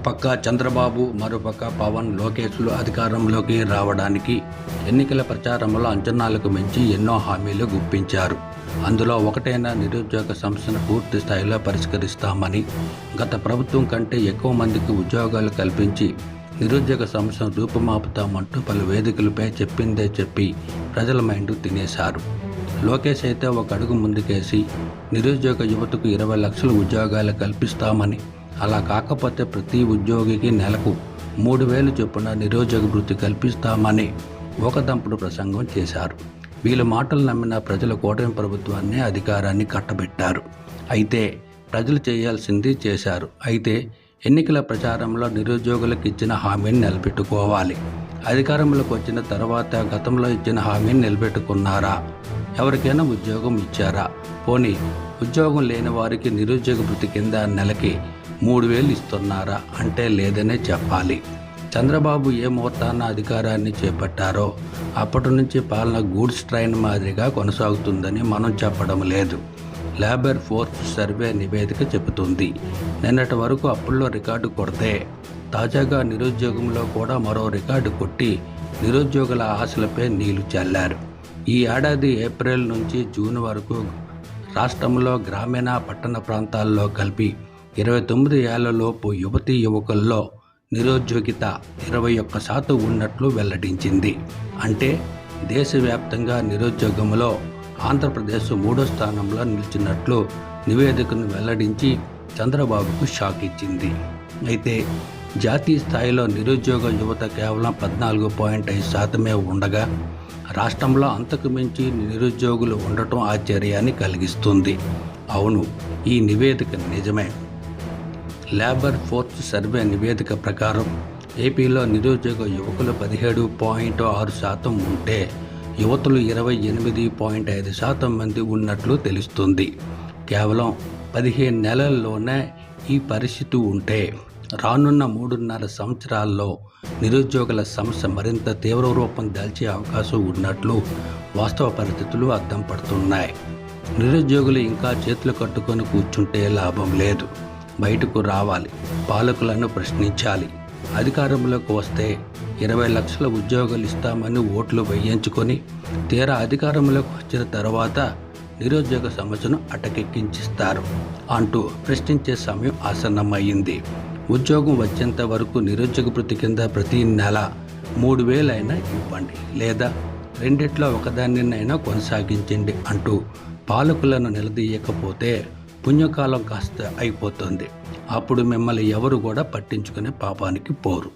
పక్క చంద్రబాబు, మరోపక్క పవన్, లోకేష్లు అధికారంలోకి రావడానికి ఎన్నికల ప్రచారంలో అంచనాలకు మించి ఎన్నో హామీలు గుప్పించారు. అందులో ఒకటైన నిరుద్యోగ సమస్యను పూర్తి స్థాయిలో పరిష్కరిస్తామని, గత ప్రభుత్వం కంటే ఎక్కువ మందికి ఉద్యోగాలు కల్పించి నిరుద్యోగ సమస్యను రూపుమాపుతామంటూ పలు వేదికలపై చెప్పిందే చెప్పి ప్రజల మైండ్ తినేశారు. లోకేష్ అయితే ఒక అడుగు ముందుకేసి నిరుద్యోగ యువతకు 20 లక్షల ఉద్యోగాలు కల్పిస్తామని, అలా కాకపోతే ప్రతి ఉద్యోగికి నెలకు 3,000 చొప్పున నిరుద్యోగ వృత్తి కల్పిస్తామని ఒకదంపుడు ప్రసంగం చేశారు. వీళ్ళ మాటలు నమ్మిన ప్రజలు కూటమి ప్రభుత్వాన్ని, అధికారాన్ని కట్టబెట్టారు. అయితే ప్రజలు చేయాల్సింది చేశారు. అయితే ఎన్నికల ప్రచారంలో నిరుద్యోగులకు ఇచ్చిన హామీని నిలబెట్టుకోవాలి. అధికారంలోకి వచ్చిన తర్వాత గతంలో ఇచ్చిన హామీని నిలబెట్టుకున్నారా? ఎవరికైనా ఉద్యోగం ఇచ్చారా? పోనీ ఉద్యోగం లేని వారికి నిరుద్యోగ వృత్తి కింద నెలకి 3,000 ఇస్తున్నారా అంటే లేదనే చెప్పాలి. చంద్రబాబు ఏ ముహూర్తాన అధికారాన్ని చేపట్టారో అప్పటి నుంచి పాలన గూడ్స్ ట్రైన్ మాదిరిగా కొనసాగుతుందని మనం చెప్పడం లేదు. లేబర్ ఫోర్స్ సర్వే నివేదిక చెబుతుంది. నిన్నటి వరకు అప్పుల్లో రికార్డు కొడితే తాజాగా నిరుద్యోగంలో కూడా మరో రికార్డు కొట్టి నిరుద్యోగుల ఆశలపై నీళ్లు చల్లారు. ఈ ఏడాది ఏప్రిల్ నుంచి జూన్ వరకు రాష్ట్రంలో గ్రామీణ, పట్టణ ప్రాంతాల్లో కలిపి 29 ఏళ్లలోపు యువతీ యువకుల్లో నిరుద్యోగిత 21% ఉన్నట్లు వెల్లడించింది. అంటే దేశవ్యాప్తంగా నిరుద్యోగంలో ఆంధ్రప్రదేశ్ 3వ స్థానంలో నిలిచినట్లు నివేదికను వెల్లడించి చంద్రబాబుకు షాక్ ఇచ్చింది. అయితే జాతీయ స్థాయిలో నిరుద్యోగ యువత కేవలం 14.5% ఉండగా రాష్ట్రంలో అంతకు మించి నిరుద్యోగులు ఉండటం ఆశ్చర్యాన్ని కలిగిస్తుంది. అవును, ఈ నివేదిక నిజమే. లేబర్ ఫోర్స్ సర్వే నివేదిక ప్రకారం ఏపీలో నిరుద్యోగ యువకులు 17.6% ఉంటే యువతులు 28.5% మంది ఉన్నట్లు తెలుస్తుంది. కేవలం 15 నెలల్లోనే ఈ పరిస్థితి ఉంటే రానున్న 3.5 సంవత్సరాల్లో నిరుద్యోగుల సమస్య మరింత తీవ్ర రూపం దాల్చే అవకాశం ఉన్నట్లు వాస్తవ పరిస్థితులు అద్దం పడుతున్నాయి. నిరుద్యోగులు ఇంకా చేతులు కట్టుకొని కూర్చుంటే లాభం లేదు. బయటకు రావాలి, పాలకులను ప్రశ్నించాలి. అధికారంలోకి వస్తే 20 లక్షల ఉద్యోగాలు ఇస్తామని ఓట్లు వేయించుకొని తీరా అధికారంలోకి వచ్చిన తర్వాత నిరుద్యోగ సమస్యను అటకెక్కించిస్తారు అంటూ ప్రశ్నించే సమయం ఆసన్నమయ్యింది. ఉద్యోగం వచ్చేంత వరకు నిరుద్యోగ వృత్తి కింద ప్రతి నెల 3,000 అయినా ఇవ్వండి, లేదా రెండిట్లో ఒకదానినైనా కొనసాగించండి అంటూ పాలకులను నిలదీయకపోతే పుణ్యకాలం కాస్త అయిపోతుంది. అప్పుడు మిమ్మల్ని ఎవరు కూడా పట్టించుకునే పాపానికి పోరు.